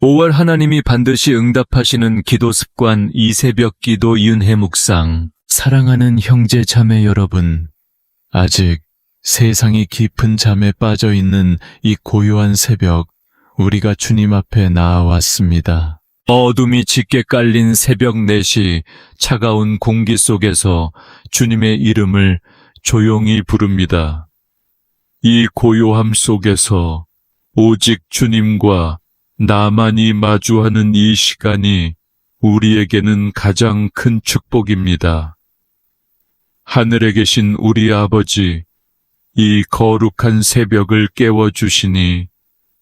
5월 하나님이 반드시 응답하시는 기도 습관 이새벽 기도 윤회 묵상. 사랑하는 형제 자매 여러분, 아직 세상이 깊은 잠에 빠져 있는 이 고요한 새벽, 우리가 주님 앞에 나아왔습니다. 어둠이 짙게 깔린 새벽 4시 차가운 공기 속에서 주님의 이름을 조용히 부릅니다. 이 고요함 속에서 오직 주님과 나만이 마주하는 이 시간이 우리에게는 가장 큰 축복입니다. 하늘에 계신 우리 아버지, 이 거룩한 새벽을 깨워주시니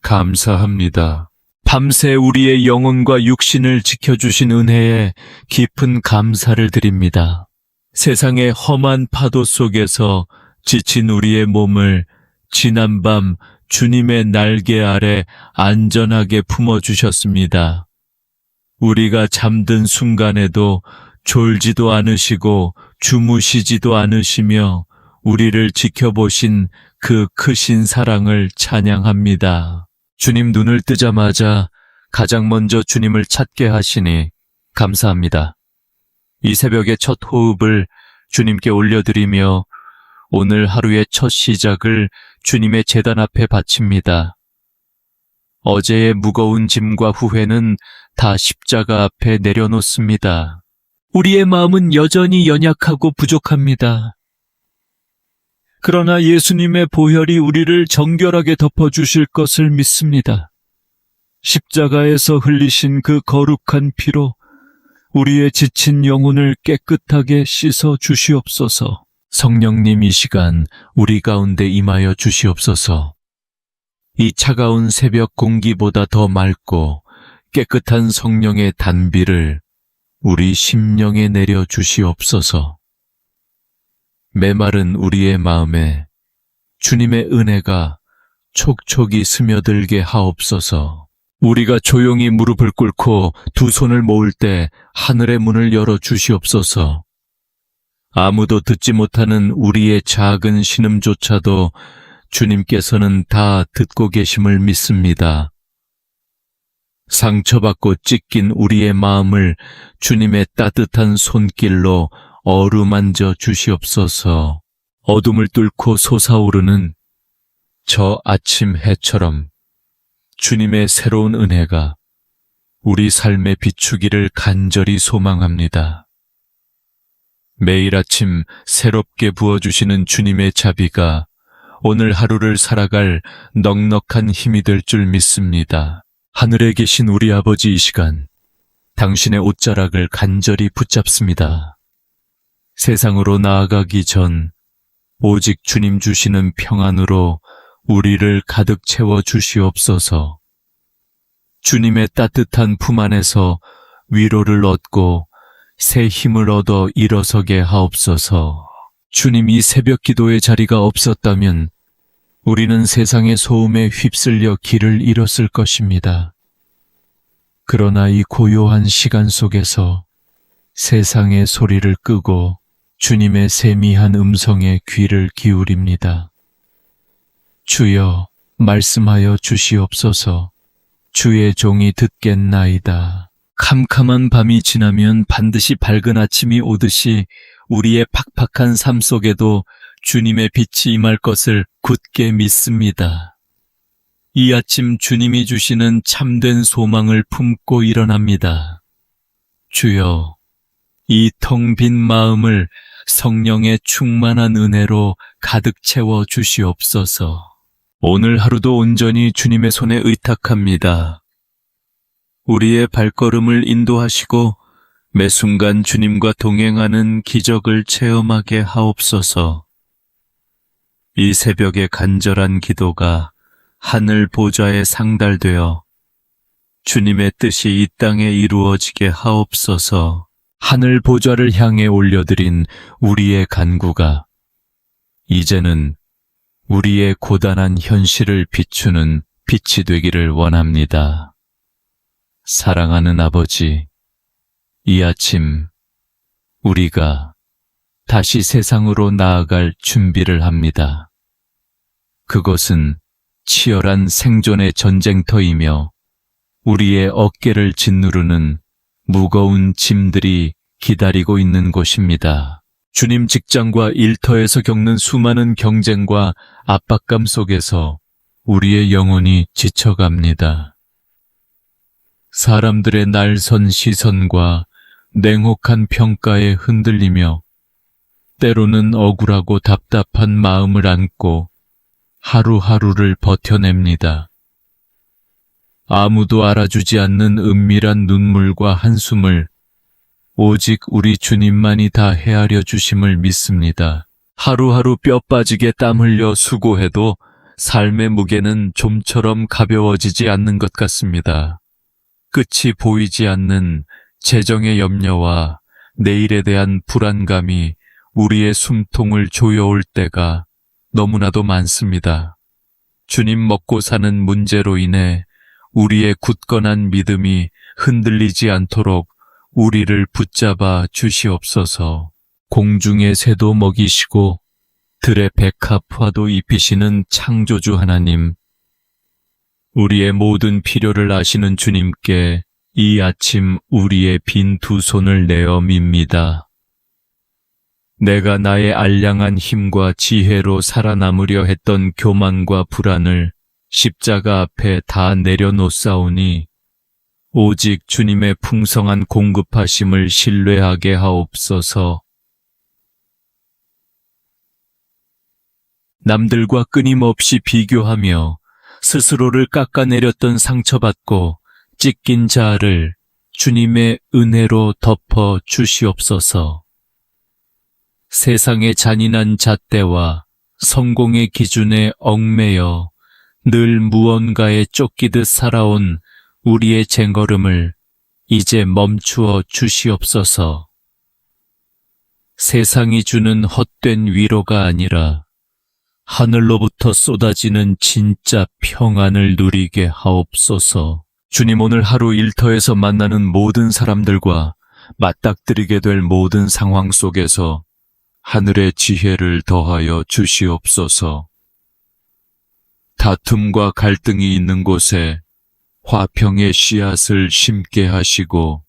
감사합니다. 밤새 우리의 영혼과 육신을 지켜주신 은혜에 깊은 감사를 드립니다. 세상의 험한 파도 속에서 지친 우리의 몸을 지난밤 주님의 날개 아래 안전하게 품어주셨습니다. 우리가 잠든 순간에도 졸지도 않으시고 주무시지도 않으시며 우리를 지켜보신 그 크신 사랑을 찬양합니다. 주님 눈을 뜨자마자 가장 먼저 주님을 찾게 하시니 감사합니다. 이 새벽의 첫 호흡을 주님께 올려드리며 오늘 하루의 첫 시작을 주님의 제단 앞에 바칩니다. 어제의 무거운 짐과 후회는 다 십자가 앞에 내려놓습니다. 우리의 마음은 여전히 연약하고 부족합니다. 그러나 예수님의 보혈이 우리를 정결하게 덮어주실 것을 믿습니다. 십자가에서 흘리신 그 거룩한 피로 우리의 지친 영혼을 깨끗하게 씻어 주시옵소서. 성령님, 이 시간 우리 가운데 임하여 주시옵소서. 이 차가운 새벽 공기보다 더 맑고 깨끗한 성령의 단비를 우리 심령에 내려 주시옵소서. 메마른 우리의 마음에 주님의 은혜가 촉촉이 스며들게 하옵소서. 우리가 조용히 무릎을 꿇고 두 손을 모을 때 하늘의 문을 열어 주시옵소서. 아무도 듣지 못하는 우리의 작은 신음조차도 주님께서는 다 듣고 계심을 믿습니다. 상처받고 찢긴 우리의 마음을 주님의 따뜻한 손길로 어루만져 주시옵소서. 어둠을 뚫고 솟아오르는 저 아침 해처럼 주님의 새로운 은혜가 우리 삶에 비추기를 간절히 소망합니다. 매일 아침 새롭게 부어주시는 주님의 자비가 오늘 하루를 살아갈 넉넉한 힘이 될 줄 믿습니다. 하늘에 계신 우리 아버지, 이 시간 당신의 옷자락을 간절히 붙잡습니다. 세상으로 나아가기 전 오직 주님 주시는 평안으로 우리를 가득 채워 주시옵소서. 주님의 따뜻한 품 안에서 위로를 얻고 새 힘을 얻어 일어서게 하옵소서. 주님, 이 새벽 기도의 자리가 없었다면 우리는 세상의 소음에 휩쓸려 길을 잃었을 것입니다. 그러나 이 고요한 시간 속에서 세상의 소리를 끄고 주님의 세미한 음성에 귀를 기울입니다. 주여, 말씀하여 주시옵소서. 주의 종이 듣겠나이다. 캄캄한 밤이 지나면 반드시 밝은 아침이 오듯이 우리의 팍팍한 삶 속에도 주님의 빛이 임할 것을 굳게 믿습니다. 이 아침 주님이 주시는 참된 소망을 품고 일어납니다. 주여, 이 텅 빈 마음을 성령의 충만한 은혜로 가득 채워 주시옵소서. 오늘 하루도 온전히 주님의 손에 의탁합니다. 우리의 발걸음을 인도하시고 매 순간 주님과 동행하는 기적을 체험하게 하옵소서. 이 새벽의 간절한 기도가 하늘 보좌에 상달되어 주님의 뜻이 이 땅에 이루어지게 하옵소서. 하늘 보좌를 향해 올려드린 우리의 간구가 이제는 우리의 고단한 현실을 비추는 빛이 되기를 원합니다. 사랑하는 아버지, 이 아침 우리가 다시 세상으로 나아갈 준비를 합니다. 그것은 치열한 생존의 전쟁터이며 우리의 어깨를 짓누르는 무거운 짐들이 기다리고 있는 곳입니다. 주님 직장과 일터에서 겪는 수많은 경쟁과 압박감 속에서 우리의 영혼이 지쳐갑니다. 사람들의 날선 시선과 냉혹한 평가에 흔들리며 때로는 억울하고 답답한 마음을 안고 하루하루를 버텨냅니다. 아무도 알아주지 않는 은밀한 눈물과 한숨을 오직 우리 주님만이 다 헤아려 주심을 믿습니다. 하루하루 뼈 빠지게 땀 흘려 수고해도 삶의 무게는 좀처럼 가벼워지지 않는 것 같습니다. 끝이 보이지 않는 재정의 염려와 내일에 대한 불안감이 우리의 숨통을 조여올 때가 너무나도 많습니다. 주님 먹고 사는 문제로 인해 우리의 굳건한 믿음이 흔들리지 않도록 우리를 붙잡아 주시옵소서. 공중의 새도 먹이시고 들의 백합화도 입히시는 창조주 하나님, 우리의 모든 필요를 아시는 주님께 이 아침 우리의 빈 두 손을 내어 밉니다. 내가 나의 알량한 힘과 지혜로 살아남으려 했던 교만과 불안을 십자가 앞에 다 내려놓사오니 오직 주님의 풍성한 공급하심을 신뢰하게 하옵소서. 남들과 끊임없이 비교하며 스스로를 깎아내렸던 상처받고 찢긴 자아를 주님의 은혜로 덮어 주시옵소서. 세상의 잔인한 잣대와 성공의 기준에 얽매여 늘 무언가에 쫓기듯 살아온 우리의 쟁걸음을 이제 멈추어 주시옵소서. 세상이 주는 헛된 위로가 아니라 하늘로부터 쏟아지는 진짜 평안을 누리게 하옵소서. 주님, 오늘 하루 일터에서 만나는 모든 사람들과 맞닥뜨리게 될 모든 상황 속에서 하늘의 지혜를 더하여 주시옵소서. 다툼과 갈등이 있는 곳에 화평의 씨앗을 심게 하시고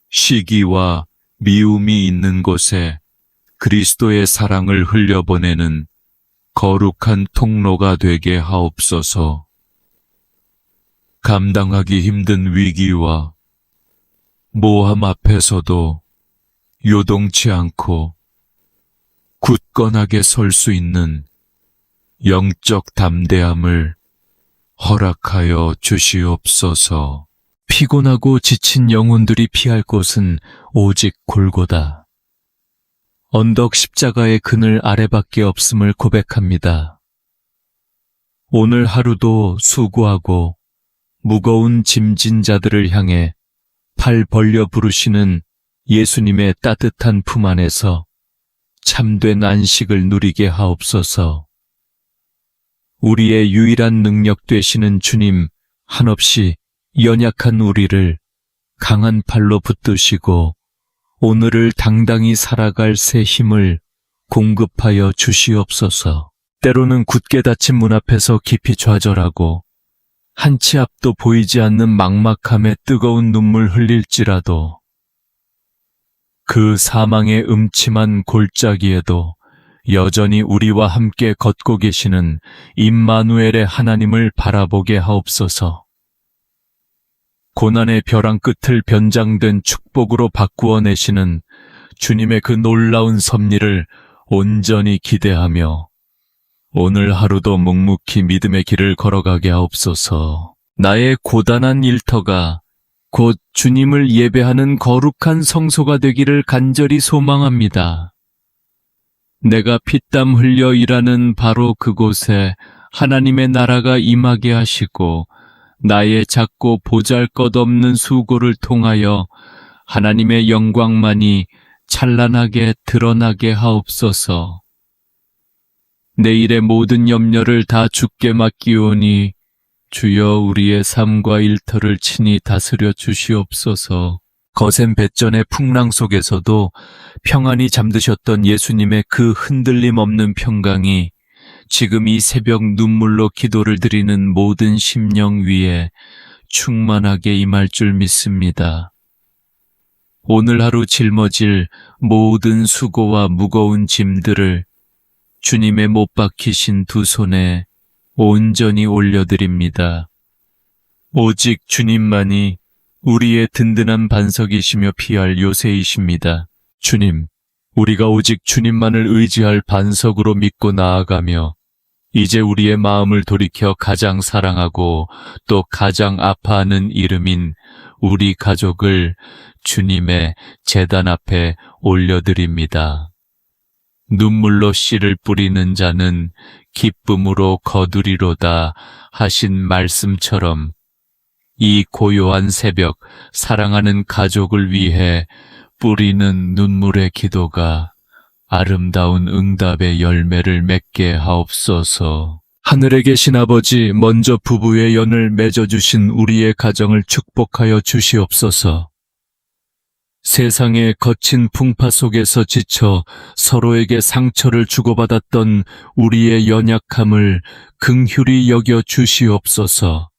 시기와 미움이 있는 곳에 그리스도의 사랑을 흘려보내는 거룩한 통로가 되게 하옵소서. 감당하기 힘든 위기와 모함 앞에서도 요동치 않고 굳건하게 설 수 있는 영적 담대함을 허락하여 주시옵소서. 피곤하고 지친 영혼들이 피할 곳은 오직 골고다. 언덕 십자가의 그늘 아래밖에 없음을 고백합니다. 오늘 하루도 수고하고 무거운 짐진 자들을 향해 팔 벌려 부르시는 예수님의 따뜻한 품 안에서 참된 안식을 누리게 하옵소서. 우리의 유일한 능력 되시는 주님, 한없이 연약한 우리를 강한 팔로 붙드시고 오늘을 당당히 살아갈 새 힘을 공급하여 주시옵소서. 때로는 굳게 닫힌 문 앞에서 깊이 좌절하고 한 치 앞도 보이지 않는 막막함에 뜨거운 눈물 흘릴지라도 그 사망의 음침한 골짜기에도 여전히 우리와 함께 걷고 계시는 임마누엘의 하나님을 바라보게 하옵소서. 고난의 벼랑 끝을 변장된 축복으로 바꾸어 내시는 주님의 그 놀라운 섭리를 온전히 기대하며 오늘 하루도 묵묵히 믿음의 길을 걸어가게 하옵소서. 나의 고단한 일터가 곧 주님을 예배하는 거룩한 성소가 되기를 간절히 소망합니다. 내가 피땀 흘려 일하는 바로 그곳에 하나님의 나라가 임하게 하시고 나의 작고 보잘것없는 수고를 통하여 하나님의 영광만이 찬란하게 드러나게 하옵소서. 내일의 모든 염려를 다 주께 맡기오니 주여 우리의 삶과 일터를 친히 다스려 주시옵소서. 거센 뱃전의 풍랑 속에서도 평안히 잠드셨던 예수님의 그 흔들림 없는 평강이 지금 이 새벽 눈물로 기도를 드리는 모든 심령 위에 충만하게 임할 줄 믿습니다. 오늘 하루 짊어질 모든 수고와 무거운 짐들을 주님의 못 박히신 두 손에 온전히 올려드립니다. 오직 주님만이 우리의 든든한 반석이시며 피할 요새이십니다. 주님, 우리가 오직 주님만을 의지할 반석으로 믿고 나아가며 이제 우리의 마음을 돌이켜 가장 사랑하고 또 가장 아파하는 이름인 우리 가족을 주님의 제단 앞에 올려드립니다. 눈물로 씨를 뿌리는 자는 기쁨으로 거두리로다 하신 말씀처럼 이 고요한 새벽 사랑하는 가족을 위해 뿌리는 눈물의 기도가 아름다운 응답의 열매를 맺게 하옵소서. 하늘에 계신 아버지, 먼저 부부의 연을 맺어주신 우리의 가정을 축복하여 주시옵소서. 세상의 거친 풍파 속에서 지쳐 서로에게 상처를 주고받았던 우리의 연약함을 긍휼히 여겨 주시옵소서.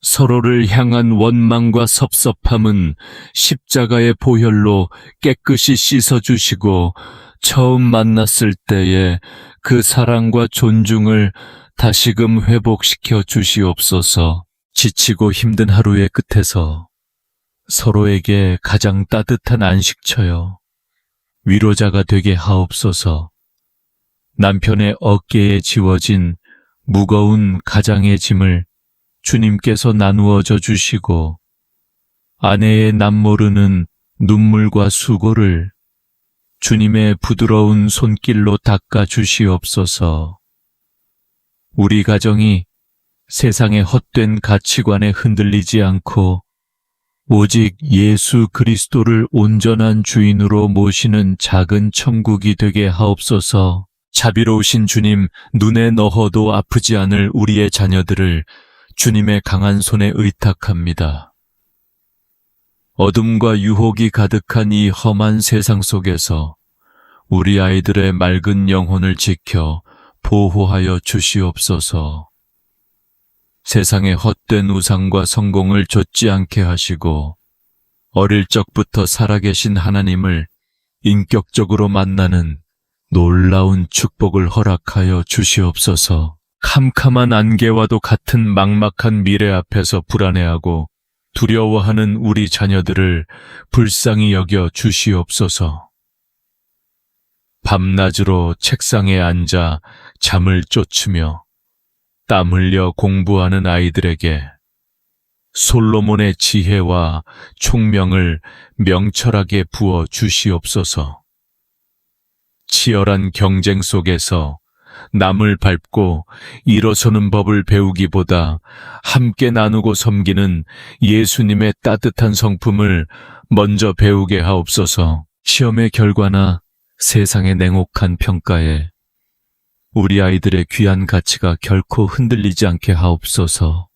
서로를 향한 원망과 섭섭함은 십자가의 보혈로 깨끗이 씻어주시고 처음 만났을 때의 그 사랑과 존중을 다시금 회복시켜 주시옵소서. 지치고 힘든 하루의 끝에서 서로에게 가장 따뜻한 안식처여 위로자가 되게 하옵소서. 남편의 어깨에 지워진 무거운 가장의 짐을 주님께서 나누어져 주시고 아내의 남모르는 눈물과 수고를 주님의 부드러운 손길로 닦아 주시옵소서. 우리 가정이 세상의 헛된 가치관에 흔들리지 않고 오직 예수 그리스도를 온전한 주인으로 모시는 작은 천국이 되게 하옵소서. 자비로우신 주님, 눈에 넣어도 아프지 않을 우리의 자녀들을 주님의 강한 손에 의탁합니다. 어둠과 유혹이 가득한 이 험한 세상 속에서 우리 아이들의 맑은 영혼을 지켜 보호하여 주시옵소서. 세상의 헛된 우상과 성공을 좇지 않게 하시고 어릴 적부터 살아계신 하나님을 인격적으로 만나는 놀라운 축복을 허락하여 주시옵소서. 캄캄한 안개와도 같은 막막한 미래 앞에서 불안해하고 두려워하는 우리 자녀들을 불쌍히 여겨 주시옵소서. 밤낮으로 책상에 앉아 잠을 쫓으며 땀 흘려 공부하는 아이들에게 솔로몬의 지혜와 총명을 명철하게 부어 주시옵소서. 치열한 경쟁 속에서 남을 밟고 일어서는 법을 배우기보다 함께 나누고 섬기는 예수님의 따뜻한 성품을 먼저 배우게 하옵소서. 시험의 결과나 세상의 냉혹한 평가에 우리 아이들의 귀한 가치가 결코 흔들리지 않게 하옵소서.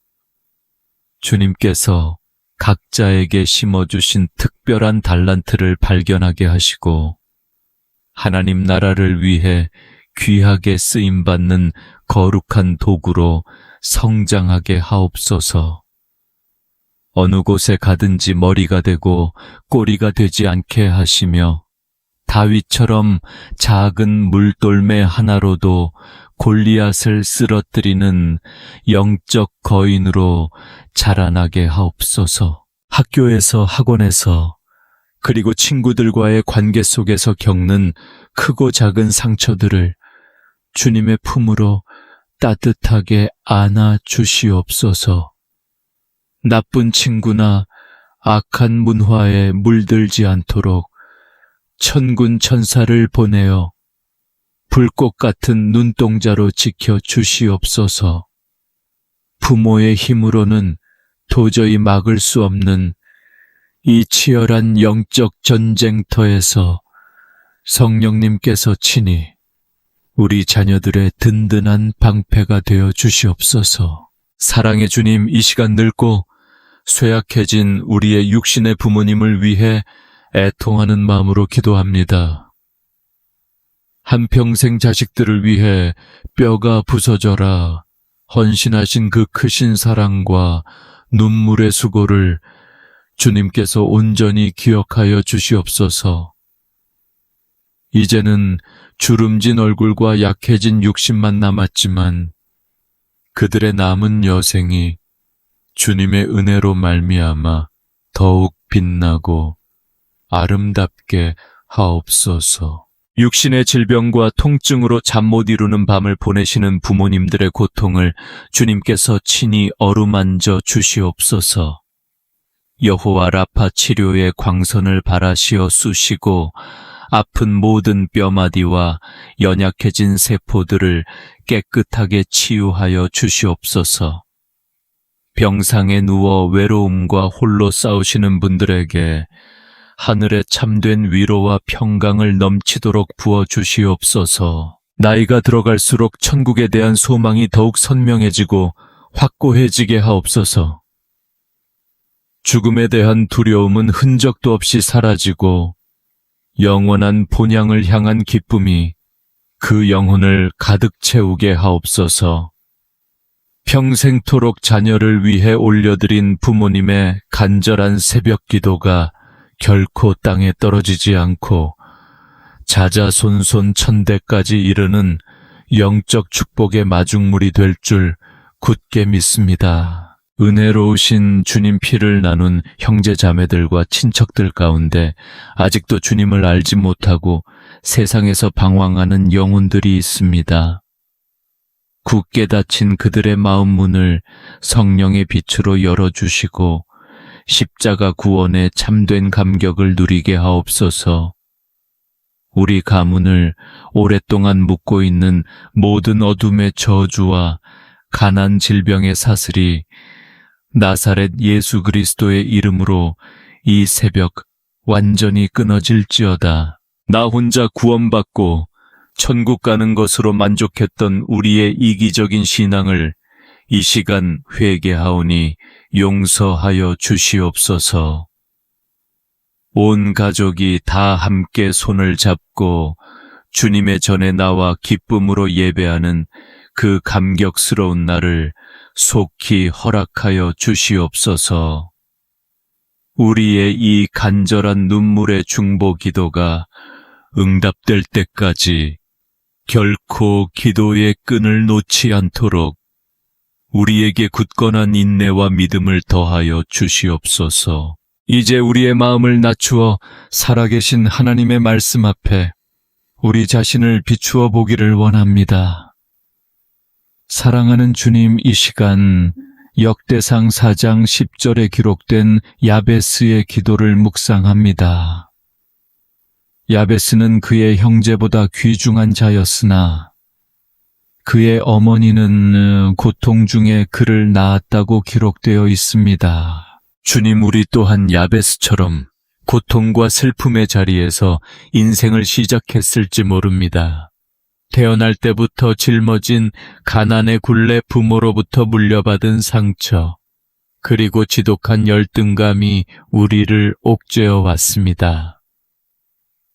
주님께서 각자에게 심어주신 특별한 달란트를 발견하게 하시고 하나님 나라를 위해 귀하게 쓰임받는 거룩한 도구로 성장하게 하옵소서. 어느 곳에 가든지 머리가 되고 꼬리가 되지 않게 하시며 다윗처럼 작은 물돌매 하나로도 골리앗을 쓰러뜨리는 영적 거인으로 자라나게 하옵소서. 학교에서, 학원에서, 그리고 친구들과의 관계 속에서 겪는 크고 작은 상처들을 주님의 품으로 따뜻하게 안아 주시옵소서. 나쁜 친구나 악한 문화에 물들지 않도록 천군 천사를 보내어 불꽃 같은 눈동자로 지켜 주시옵소서. 부모의 힘으로는 도저히 막을 수 없는 이 치열한 영적 전쟁터에서 성령님께서 친히 우리 자녀들의 든든한 방패가 되어 주시옵소서. 사랑의 주님, 이 시간 늙고 쇠약해진 우리의 육신의 부모님을 위해 애통하는 마음으로 기도합니다. 한평생 자식들을 위해 뼈가 부서져라 헌신하신 그 크신 사랑과 눈물의 수고를 주님께서 온전히 기억하여 주시옵소서. 이제는 주름진 얼굴과 약해진 육신만 남았지만 그들의 남은 여생이 주님의 은혜로 말미암아 더욱 빛나고 아름답게 하옵소서. 육신의 질병과 통증으로 잠 못 이루는 밤을 보내시는 부모님들의 고통을 주님께서 친히 어루만져 주시옵소서. 여호와 라파 치료의 광선을 바라시어 쑤시고 아픈 모든 뼈마디와 연약해진 세포들을 깨끗하게 치유하여 주시옵소서. 병상에 누워 외로움과 홀로 싸우시는 분들에게 하늘의 참된 위로와 평강을 넘치도록 부어 주시옵소서. 나이가 들어갈수록 천국에 대한 소망이 더욱 선명해지고 확고해지게 하옵소서. 죽음에 대한 두려움은 흔적도 없이 사라지고 영원한 본향을 향한 기쁨이 그 영혼을 가득 채우게 하옵소서. 평생토록 자녀를 위해 올려드린 부모님의 간절한 새벽 기도가 결코 땅에 떨어지지 않고 자자손손 천대까지 이르는 영적 축복의 마중물이 될 줄 굳게 믿습니다. 은혜로우신 주님 피를 나눈 형제 자매들과 친척들 가운데 아직도 주님을 알지 못하고 세상에서 방황하는 영혼들이 있습니다. 굳게 닫힌 그들의 마음 문을 성령의 빛으로 열어주시고 십자가 구원의 참된 감격을 누리게 하옵소서. 우리 가문을 오랫동안 묶고 있는 모든 어둠의 저주와 가난 질병의 사슬이 나사렛 예수 그리스도의 이름으로 이 새벽 완전히 끊어질지어다. 나 혼자 구원받고 천국 가는 것으로 만족했던 우리의 이기적인 신앙을 이 시간 회개하오니 용서하여 주시옵소서. 온 가족이 다 함께 손을 잡고 주님의 전에 나와 기쁨으로 예배하는 그 감격스러운 날을 속히 허락하여 주시옵소서. 우리의 이 간절한 눈물의 중보 기도가 응답될 때까지 결코 기도의 끈을 놓지 않도록 우리에게 굳건한 인내와 믿음을 더하여 주시옵소서. 이제 우리의 마음을 낮추어 살아계신 하나님의 말씀 앞에 우리 자신을 비추어 보기를 원합니다. 사랑하는 주님, 이 시간 역대상 4장 10절에 기록된 야베스의 기도를 묵상합니다. 야베스는 그의 형제보다 귀중한 자였으나 그의 어머니는 고통 중에 그를 낳았다고 기록되어 있습니다. 주님, 우리 또한 야베스처럼 고통과 슬픔의 자리에서 인생을 시작했을지 모릅니다. 태어날 때부터 짊어진 가난의 굴레, 부모로부터 물려받은 상처, 그리고 지독한 열등감이 우리를 옥죄어 왔습니다.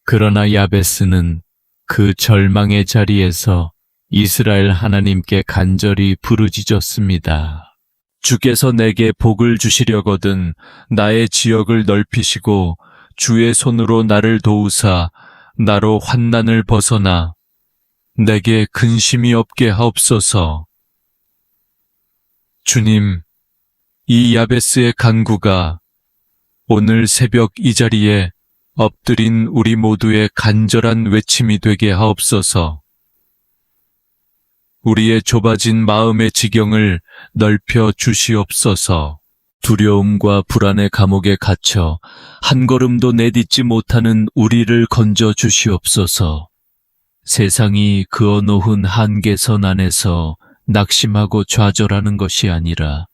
그러나 야베스는 그 절망의 자리에서 이스라엘 하나님께 간절히 부르짖었습니다. 주께서 내게 복을 주시려거든 나의 지역을 넓히시고 주의 손으로 나를 도우사 나로 환난을 벗어나 내게 근심이 없게 하옵소서. 주님, 이 야베스의 간구가 오늘 새벽 이 자리에 엎드린 우리 모두의 간절한 외침이 되게 하옵소서. 우리의 좁아진 마음의 지경을 넓혀 주시옵소서. 두려움과 불안의 감옥에 갇혀 한 걸음도 내딛지 못하는 우리를 건져 주시옵소서. 세상이 그어놓은 한계선 안에서 낙심하고 좌절하는 것이 아니라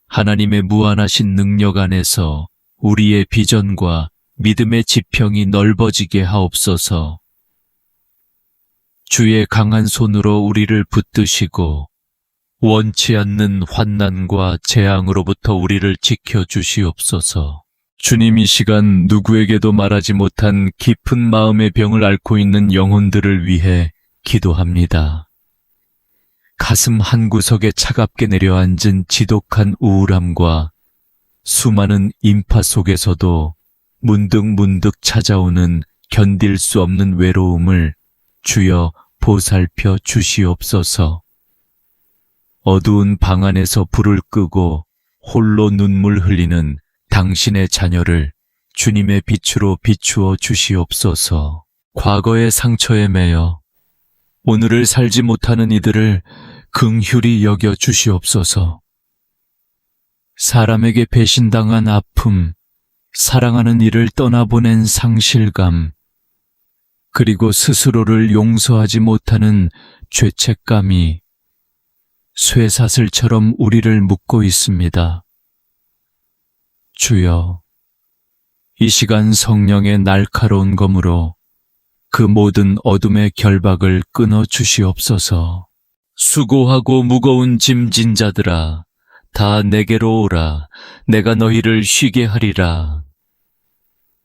하나님의 무한하신 능력 안에서 우리의 비전과 믿음의 지평이 넓어지게 하옵소서. 주의 강한 손으로 우리를 붙드시고 원치 않는 환난과 재앙으로부터 우리를 지켜주시옵소서. 주님, 이 시간 누구에게도 말하지 못한 깊은 마음의 병을 앓고 있는 영혼들을 위해 기도합니다. 가슴 한구석에 차갑게 내려앉은 지독한 우울함과 수많은 인파 속에서도 문득문득 찾아오는 견딜 수 없는 외로움을 주여 보살펴 주시옵소서. 어두운 방 안에서 불을 끄고 홀로 눈물 흘리는 당신의 자녀를 주님의 빛으로 비추어 주시옵소서. 과거의 상처에 매여 오늘을 살지 못하는 이들을 긍휼히 여겨 주시옵소서. 사람에게 배신당한 아픔, 사랑하는 이를 떠나보낸 상실감, 그리고 스스로를 용서하지 못하는 죄책감이 쇠사슬처럼 우리를 묶고 있습니다. 주여, 이 시간 성령의 날카로운 검으로 그 모든 어둠의 결박을 끊어 주시옵소서. 수고하고 무거운 짐진 자들아, 다 내게로 오라. 내가 너희를 쉬게 하리라.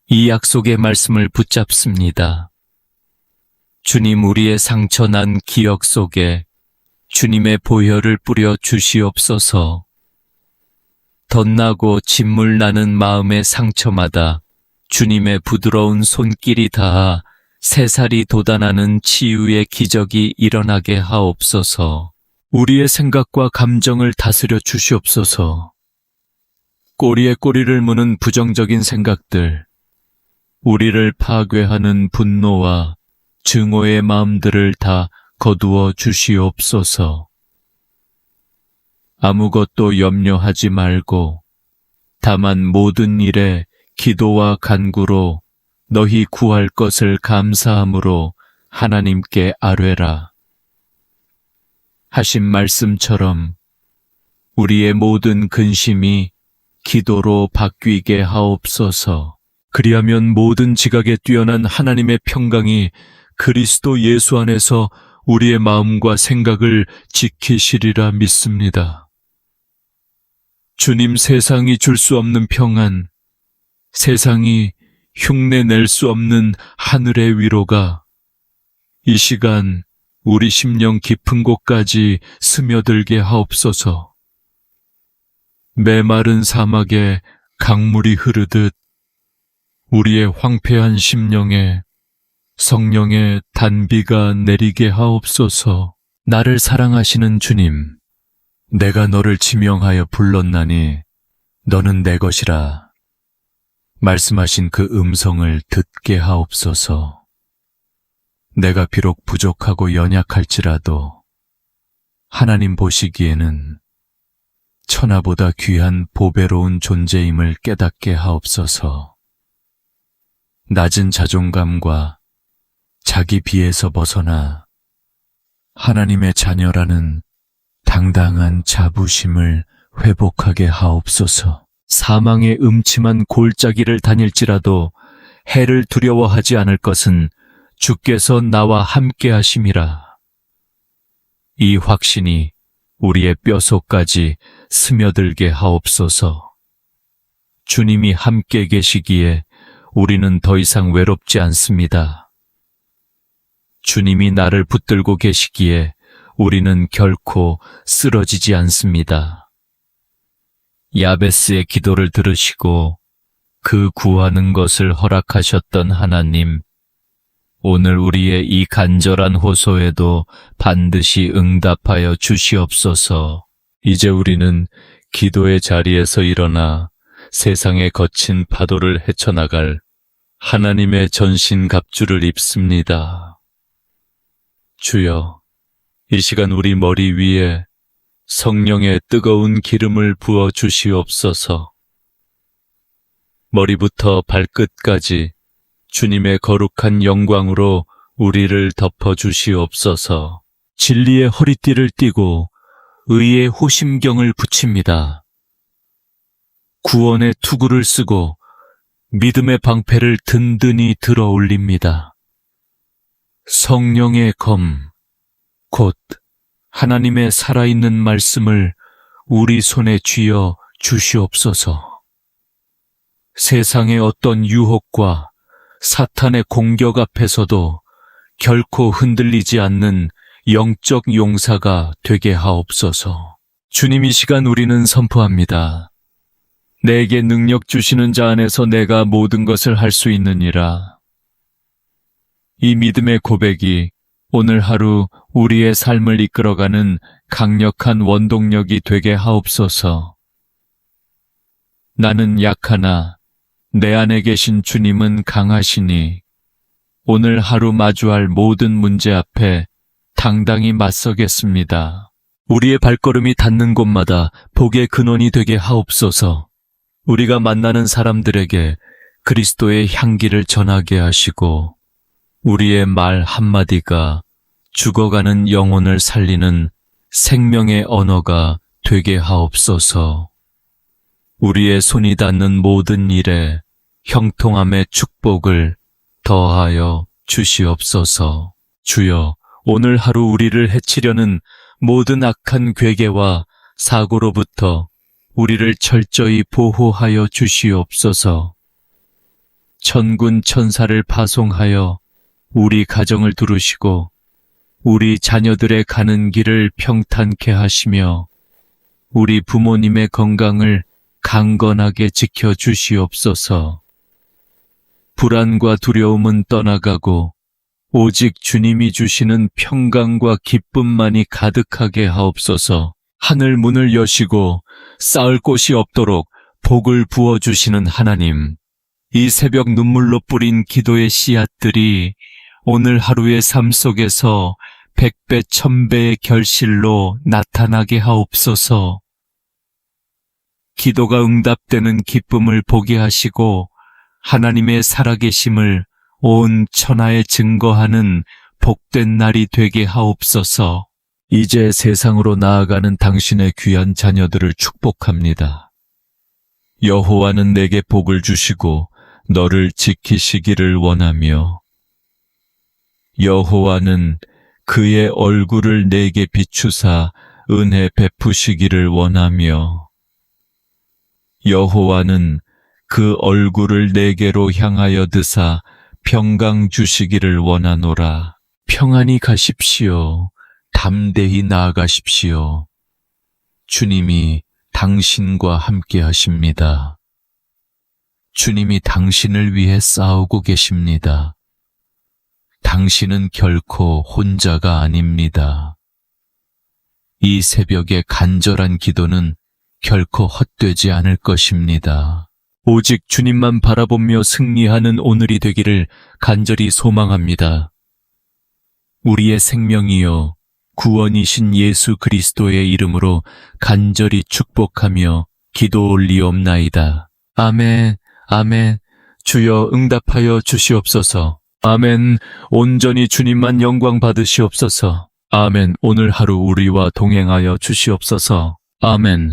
이 약속의 말씀을 붙잡습니다. 주님, 우리의 상처 난 기억 속에 주님의 보혈을 뿌려 주시옵소서. 덧나고 진물 나는 마음의 상처마다 주님의 부드러운 손길이 닿아 새살이 돋아나는 치유의 기적이 일어나게 하옵소서. 우리의 생각과 감정을 다스려 주시옵소서. 꼬리에 꼬리를 무는 부정적인 생각들, 우리를 파괴하는 분노와 증오의 마음들을 다 거두어 주시옵소서. 아무것도 염려하지 말고 다만 모든 일에 기도와 간구로 너희 구할 것을 감사함으로 하나님께 아뢰라. 하신 말씀처럼 우리의 모든 근심이 기도로 바뀌게 하옵소서. 그리하면 모든 지각에 뛰어난 하나님의 평강이 그리스도 예수 안에서 우리의 마음과 생각을 지키시리라 믿습니다. 주님, 세상이 줄 수 없는 평안, 세상이 흉내낼 수 없는 하늘의 위로가 이 시간 우리 심령 깊은 곳까지 스며들게 하옵소서. 메마른 사막에 강물이 흐르듯 우리의 황폐한 심령에 성령의 단비가 내리게 하옵소서. 나를 사랑하시는 주님, 내가 너를 지명하여 불렀나니 너는 내 것이라. 말씀하신 그 음성을 듣게 하옵소서. 내가 비록 부족하고 연약할지라도 하나님 보시기에는 천하보다 귀한 보배로운 존재임을 깨닫게 하옵소서. 낮은 자존감과 자기 비에서 벗어나 하나님의 자녀라는 당당한 자부심을 회복하게 하옵소서. 사망의 음침한 골짜기를 다닐지라도 해를 두려워하지 않을 것은 주께서 나와 함께 하심이라. 이 확신이 우리의 뼈속까지 스며들게 하옵소서. 주님이 함께 계시기에 우리는 더 이상 외롭지 않습니다. 주님이 나를 붙들고 계시기에 우리는 결코 쓰러지지 않습니다. 야베스의 기도를 들으시고 그 구하는 것을 허락하셨던 하나님, 오늘 우리의 이 간절한 호소에도 반드시 응답하여 주시옵소서. 이제 우리는 기도의 자리에서 일어나 세상의 거친 파도를 헤쳐나갈 하나님의 전신갑주를 입습니다. 주여, 이 시간 우리 머리 위에 성령의 뜨거운 기름을 부어 주시옵소서. 머리부터 발끝까지 주님의 거룩한 영광으로 우리를 덮어 주시옵소서. 진리의 허리띠를 띠고 의의 호심경을 붙입니다. 구원의 투구를 쓰고 믿음의 방패를 든든히 들어 올립니다. 성령의 검, 곧 하나님의 살아있는 말씀을 우리 손에 쥐어 주시옵소서. 세상의 어떤 유혹과 사탄의 공격 앞에서도 결코 흔들리지 않는 영적 용사가 되게 하옵소서. 주님, 이 시간 우리는 선포합니다. 내게 능력 주시는 자 안에서 내가 모든 것을 할 수 있느니라. 이 믿음의 고백이 오늘 하루 우리의 삶을 이끌어가는 강력한 원동력이 되게 하옵소서. 나는 약하나 내 안에 계신 주님은 강하시니 오늘 하루 마주할 모든 문제 앞에 당당히 맞서겠습니다. 우리의 발걸음이 닿는 곳마다 복의 근원이 되게 하옵소서. 우리가 만나는 사람들에게 그리스도의 향기를 전하게 하시고 우리의 말 한마디가 죽어가는 영혼을 살리는 생명의 언어가 되게 하옵소서. 우리의 손이 닿는 모든 일에 형통함의 축복을 더하여 주시옵소서. 주여, 오늘 하루 우리를 해치려는 모든 악한 괴계와 사고로부터 우리를 철저히 보호하여 주시옵소서. 천군 천사를 파송하여 우리 가정을 두루시고 우리 자녀들의 가는 길을 평탄케 하시며 우리 부모님의 건강을 강건하게 지켜주시옵소서. 불안과 두려움은 떠나가고 오직 주님이 주시는 평강과 기쁨만이 가득하게 하옵소서. 하늘 문을 여시고 쌓을 곳이 없도록 복을 부어주시는 하나님, 이 새벽 눈물로 뿌린 기도의 씨앗들이 오늘 하루의 삶 속에서 100배, 1000배의 결실로 나타나게 하옵소서. 기도가 응답되는 기쁨을 보게 하시고 하나님의 살아계심을 온 천하에 증거하는 복된 날이 되게 하옵소서. 이제 세상으로 나아가는 당신의 귀한 자녀들을 축복합니다. 여호와는 내게 복을 주시고 너를 지키시기를 원하며 여호와는 그의 얼굴을 내게 비추사 은혜 베푸시기를 원하며 여호와는 그 얼굴을 내게로 향하여 드사 평강 주시기를 원하노라. 평안히 가십시오. 담대히 나아가십시오. 주님이 당신과 함께 하십니다. 주님이 당신을 위해 싸우고 계십니다. 당신은 결코 혼자가 아닙니다. 이 새벽의 간절한 기도는 결코 헛되지 않을 것입니다. 오직 주님만 바라보며 승리하는 오늘이 되기를 간절히 소망합니다. 우리의 생명이요 구원이신 예수 그리스도의 이름으로 간절히 축복하며 기도 올리옵나이다. 아멘, 아멘. 주여 응답하여 주시옵소서. 아멘. 온전히 주님만 영광 받으시옵소서. 아멘. 오늘 하루 우리와 동행하여 주시옵소서. 아멘.